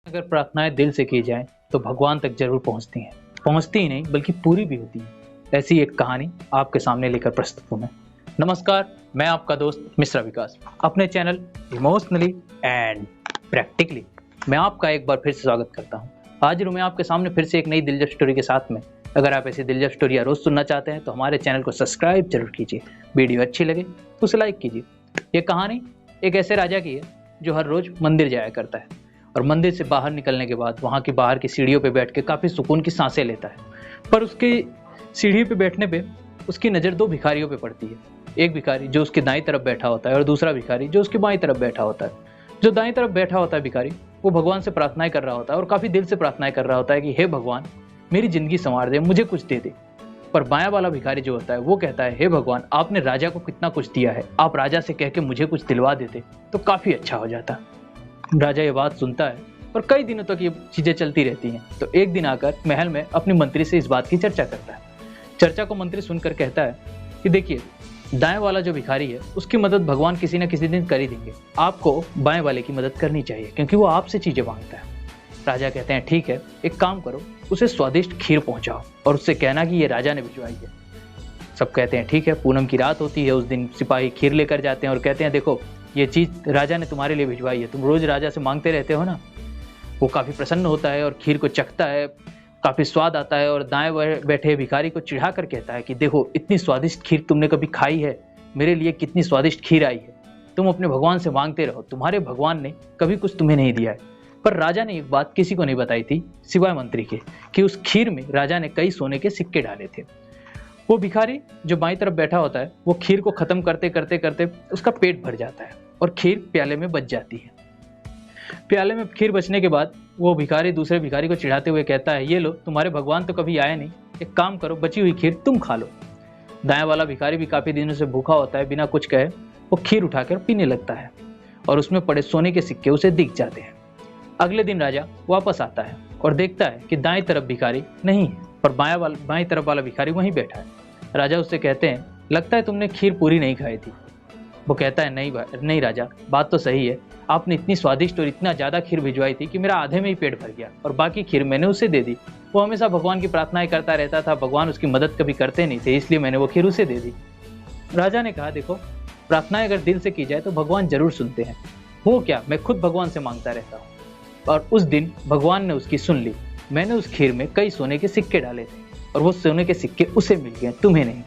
अगर प्रार्थनाएं दिल से की जाएं तो भगवान तक जरूर पहुंचती हैं। पहुंचती ही नहीं बल्कि पूरी भी होती हैं। ऐसी एक कहानी आपके सामने लेकर प्रस्तुत हूं मैं। नमस्कार, मैं आपका दोस्त मिश्रा विकास अपने चैनल इमोशनली एंड प्रैक्टिकली मैं आपका एक बार फिर से स्वागत करता हूं। हाजिर हूं मैं आपके सामने फिर से एक नई दिलचस्प स्टोरी के साथ में। अगर आप ऐसी दिलचस्प स्टोरी रोज सुनना चाहते हैं तो हमारे चैनल को सब्सक्राइब जरूर कीजिए। वीडियो अच्छी लगे तो उसे लाइक कीजिए। ये कहानी एक ऐसे राजा की है जो हर रोज मंदिर जाया करता है और मंदिर से बाहर निकलने के बाद वहाँ की बाहर की सीढ़ियों पे बैठ के काफ़ी सुकून की सांसें लेता है। पर उसकी सीढ़ी पे बैठने पे उसकी नज़र दो भिखारियों पे पड़ती है। एक भिखारी जो उसकी दाईं तरफ बैठा होता है और दूसरा भिखारी जो उसकी बाईं तरफ बैठा होता है। जो दाईं तरफ बैठा होता है भिखारी, वो भगवान से प्रार्थनाएं कर रहा होता है और काफ़ी दिल से प्रार्थनाएं कर रहा होता है कि हे भगवान, मेरी ज़िंदगी संवार दे, मुझे कुछ दे दे। पर बायां वाला भिखारी जो होता है वो कहता है, हे भगवान, आपने राजा को कितना कुछ दिया है, आप राजा से कह के मुझे कुछ दिलवा देते तो काफ़ी अच्छा हो जाता। राजा ये बात सुनता है और कई दिनों तक ये चीजें चलती रहती हैं। तो एक दिन आकर महल में अपने मंत्री से इस बात की चर्चा करता है। चर्चा को मंत्री सुनकर कहता है कि देखिए, दाएं वाला जो भिखारी है उसकी मदद भगवान किसी न किसी दिन कर ही देंगे। आपको बाएं वाले की मदद करनी चाहिए क्योंकि वो आपसे चीजें मांगता है। राजा कहते हैं, ठीक है, एक काम करो, उसे स्वादिष्ट खीर पहुंचाओ और उससे कहना कि ये राजा ने भिजवाई है। सब कहते हैं ठीक है। पूनम की रात होती है, उस दिन सिपाही खीर लेकर जाते हैं और कहते हैं, देखो, ये चीज़ राजा ने तुम्हारे लिए भिजवाई है, तुम रोज राजा से मांगते रहते हो ना। वो काफ़ी प्रसन्न होता है और खीर को चखता है, काफ़ी स्वाद आता है और दाएं बैठे भिखारी को चिढ़ा कर कहता है कि देखो, इतनी स्वादिष्ट खीर तुमने कभी खाई है? मेरे लिए कितनी स्वादिष्ट खीर आई है। तुम अपने भगवान से मांगते रहो, तुम्हारे भगवान ने कभी कुछ तुम्हें नहीं दिया है। पर राजा ने एक बात किसी को नहीं बताई थी सिवाय मंत्री के, कि उस खीर में राजा ने कई सोने के सिक्के डाले थे। वो भिखारी जो बाईं तरफ बैठा होता है वो खीर को खत्म करते करते करते उसका पेट भर जाता है और खीर प्याले में बच जाती है। प्याले में खीर बचने के बाद वो भिखारी दूसरे भिखारी को चिढ़ाते हुए कहता है, ये लो, तुम्हारे भगवान तो कभी आए नहीं, एक काम करो, बची हुई खीर तुम खा लो। दाएं वाला भिखारी भी काफी दिनों से भूखा होता है, बिना कुछ कहे वो खीर उठाकर पीने लगता है और उसमें पड़े सोने के सिक्के उसे दिख जाते हैं। अगले दिन राजा वापस आता है और देखता है कि दाएं तरफ भिखारी नहीं है पर बाएं तरफ वाला भिखारी वहीं बैठा है। राजा उससे कहते हैं, लगता है तुमने खीर पूरी नहीं खाई थी। वो कहता है, नहीं राजा, बात तो सही है, आपने इतनी स्वादिष्ट और इतना ज़्यादा खीर भिजवाई थी कि मेरा आधे में ही पेट भर गया और बाकी खीर मैंने उसे दे दी। वो हमेशा भगवान की प्रार्थनाएं करता रहता था, भगवान उसकी मदद कभी करते नहीं थे, इसलिए मैंने वो खीर उसे दे दी। राजा ने कहा, देखो, प्रार्थनाएं अगर दिल से की जाए तो भगवान जरूर सुनते हैं। वो क्या, मैं खुद भगवान से मांगता रहता हूँ। और उस दिन भगवान ने उसकी सुन ली। मैंने उस खीर में कई सोने के सिक्के डाले थे और वो सोने के सिक्के उसे मिल गए, तुम्हें नहीं।